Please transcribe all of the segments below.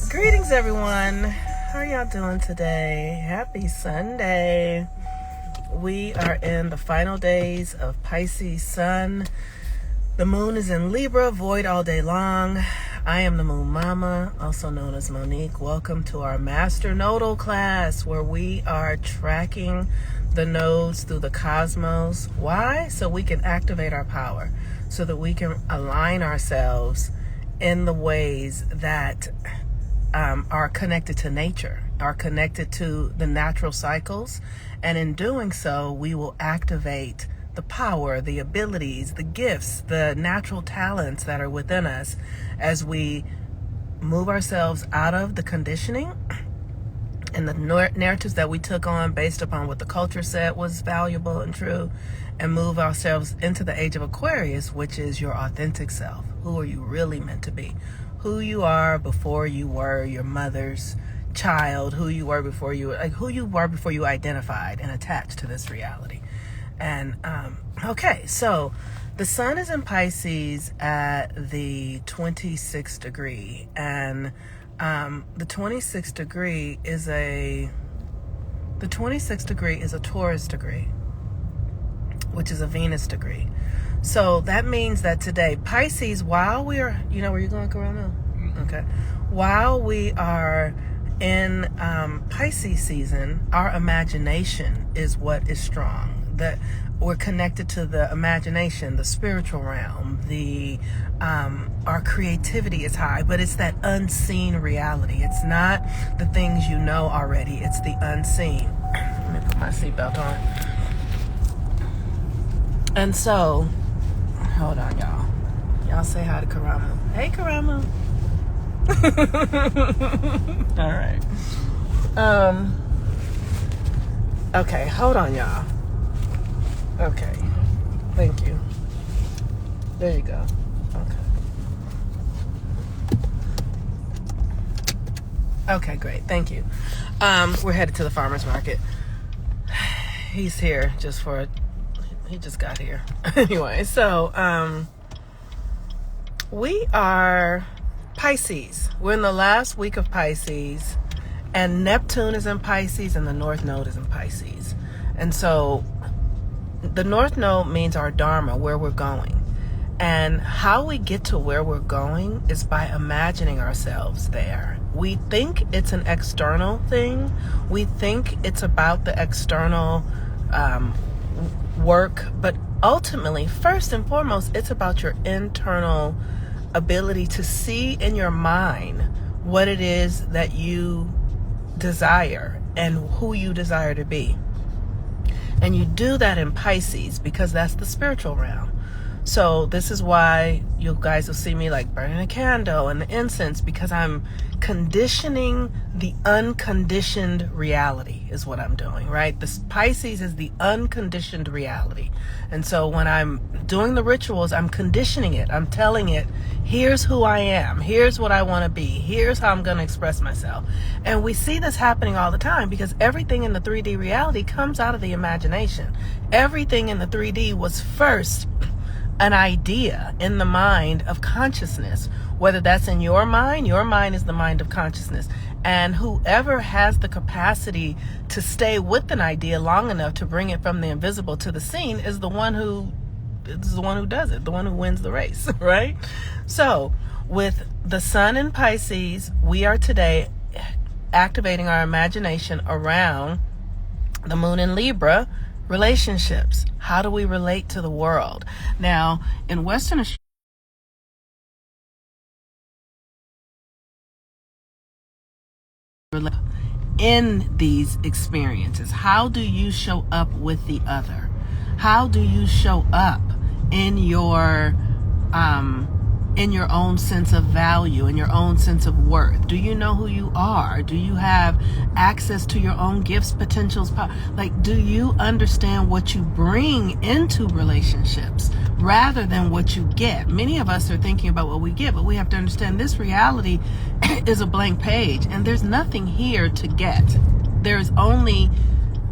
Greetings, everyone. How are y'all doing today? Happy Sunday. We are in the final days of Pisces sun. The moon is in Libra, void all day long. I am the Moon Mama, also known as Monique. Welcome to our Master Nodal class, where we are tracking the nodes through the cosmos. Why? So we can activate our power, so that we can align ourselves in the ways that are connected to nature, are connected to the natural cycles. And in doing so, we will activate the power, the abilities, the gifts, the natural talents that are within us as we move ourselves out of the conditioning and the narratives that we took on based upon what the culture said was valuable and true, and move ourselves into the age of Aquarius, which is your authentic self. Who are you really meant to be? Who you are before you were your mother's child, who you were before you identified and attached to this reality. And okay, so the sun is in Pisces at the 26th degree, and the 26th degree is a Taurus degree, which is a Venus degree. So that means that today, Pisces, while we are, where you going, Corona? Okay. While we are in Pisces season, our imagination is what is strong. That we're connected to the imagination, the spiritual realm, our creativity is high, but it's that unseen reality. It's not the things you know already, it's the unseen. Let me put my seatbelt on. And so, hold on, y'all. Y'all say hi to Karamu. Hey, Karamu. All right. Okay, hold on, y'all. Okay. Thank you. There you go. Okay, great. Thank you. We're headed to the farmer's market. He's here he just got here. Anyway, so we are Pisces. We're in the last week of Pisces, and Neptune is in Pisces, and the North Node is in Pisces. And so the North Node means our Dharma, where we're going. And how we get to where we're going is by imagining ourselves there. We think it's an external thing. We think it's about the external work, but ultimately, first and foremost, it's about your internal ability to see in your mind what it is that you desire and who you desire to be. And you do that in Pisces because that's the spiritual realm. So this is why you guys will see me like burning a candle and the incense, because I'm conditioning the unconditioned reality is what I'm doing, right? This Pisces is the unconditioned reality. And so when I'm doing the rituals, I'm conditioning it. I'm telling it, here's who I am. Here's what I want to be. Here's how I'm going to express myself. And we see this happening all the time because everything in the 3D reality comes out of the imagination. Everything in the 3D was first an idea in the mind of consciousness, whether that's in your mind is the mind of consciousness. And whoever has the capacity to stay with an idea long enough to bring it from the invisible to the seen is the one who does it, the one who wins the race, right? So with the sun in Pisces, we are today activating our imagination around the moon in Libra. Relationships. How do we relate to the world? Now, in Western in these experiences, how do you show up with the other? How do you show up in your own sense of value, in your own sense of worth? Do you know who you are? Do you have access to your own gifts, potentials? Like, do you understand what you bring into relationships rather than what you get? Many of us are thinking about what we get, but we have to understand this reality is a blank page, and there's nothing here to get. There's only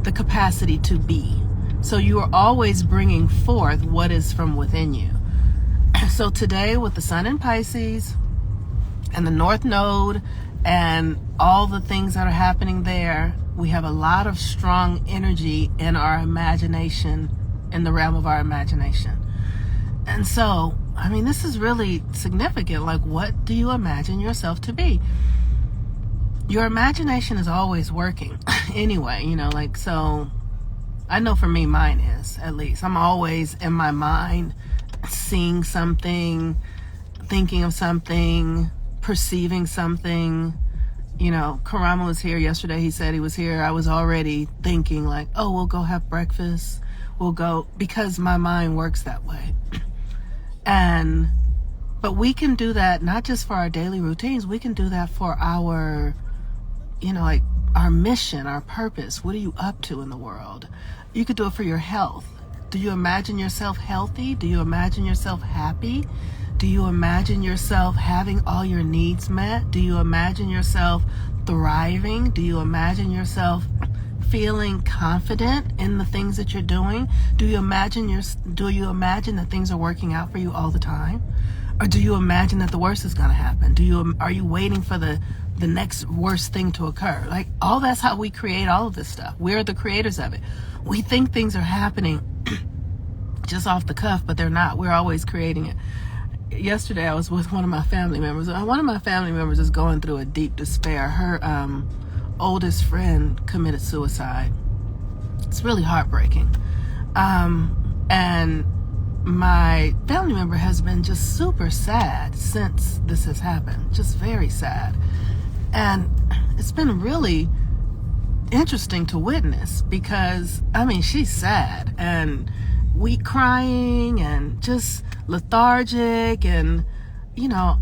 the capacity to be. So you are always bringing forth what is from within you. So today, with the sun in Pisces, and the North Node and all the things that are happening there, we have a lot of strong energy in our imagination, in the realm of our imagination. And so, I mean, this is really significant. Like, what do you imagine yourself to be? Your imagination is always working anyway, you know, like, so I know for me, mine is, at least. I'm always in my mind seeing something, thinking of something, perceiving something. You know, Karama was here yesterday. He said he was here. I was already thinking like, oh, we'll go have breakfast. We'll go, because my mind works that way. But we can do that not just for our daily routines. We can do that for our, you know, like our mission, our purpose. What are you up to in the world? You could do it for your health. Do you imagine yourself healthy? Do you imagine yourself happy? Do you imagine yourself having all your needs met? Do you imagine yourself thriving? Do you imagine yourself feeling confident in the things that you're doing? Do you imagine that things are working out for you all the time? Or do you imagine that the worst is going to happen? Are you waiting for the next worst thing to occur? Like, all that's how we create all of this stuff. We're the creators of it. We think things are happening just off the cuff, but they're not. We're always creating it. Yesterday, I was with one of my family members. One of my family members is going through a deep despair. Her oldest friend committed suicide. It's really heartbreaking. And my family member has been just super sad since this has happened. Just very sad. And it's been really interesting to witness because, I mean, she's sad and we crying and just lethargic, and, you know,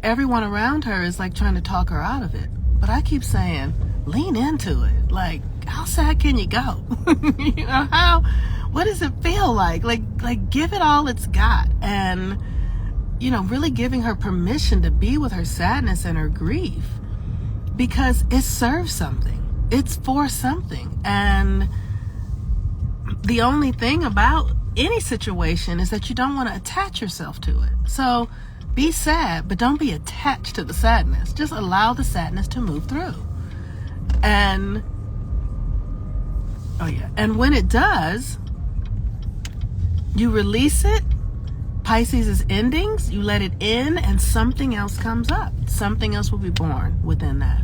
everyone around her is like trying to talk her out of it. But I keep saying, lean into it. Like, how sad can you go? You know, what does it feel like? Like give it all it's got. And, you know, really giving her permission to be with her sadness and her grief, because it serves something. It's for something. And the only thing about any situation is that you don't want to attach yourself to it. So be sad, but don't be attached to the sadness. Just allow the sadness to move through. And when it does, you release it. Pisces is endings. You let it in, and something else comes up. Something else will be born within that.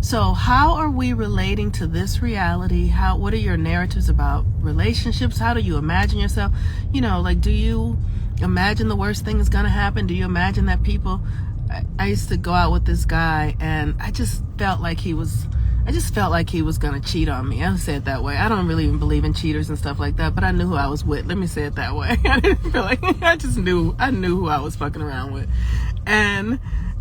So how are we relating to this reality? What are your narratives about relationships? How do you imagine yourself? You know, like, do you imagine the worst thing is going to happen? Do you imagine that people... I used to go out with this guy, and I just felt like he was going to cheat on me. I would say it that way. I don't really even believe in cheaters and stuff like that, but I knew who I was with. Let me say it that way. I didn't feel like... I knew who I was fucking around with.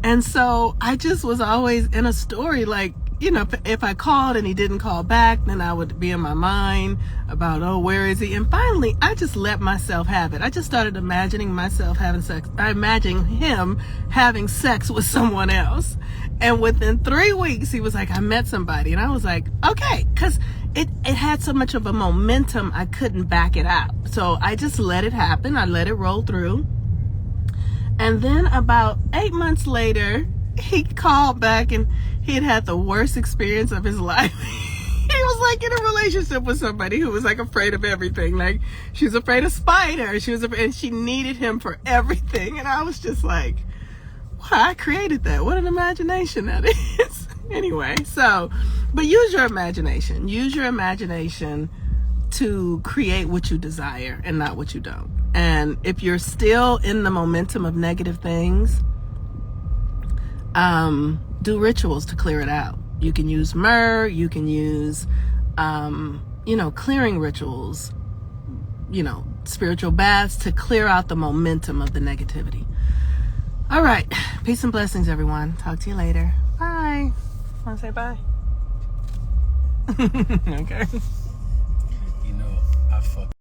And so I just was always in a story, like, you know, if I called and he didn't call back, then I would be in my mind about, oh, where is he? And finally, I just let myself have it. I just started imagining myself having sex. I imagined him having sex with someone else. And within 3 weeks, he was like, I met somebody. And I was like, okay, because it had so much of a momentum, I couldn't back it out. So I just let it happen. I let it roll through. And then about 8 months later, he called back, and he had the worst experience of his life. He was like in a relationship with somebody who was like afraid of everything. Like, she was afraid of spiders. And she needed him for everything. And I was just like, wow, I created that. What an imagination that is. Anyway, but use your imagination. Use your imagination to create what you desire and not what you don't. And if you're still in the momentum of negative things, do rituals to clear it out. You can use myrrh, you can use, clearing rituals, spiritual baths to clear out the momentum of the negativity. All right. Peace and blessings, everyone. Talk to you later. Bye. Want to say bye? Okay. I fuck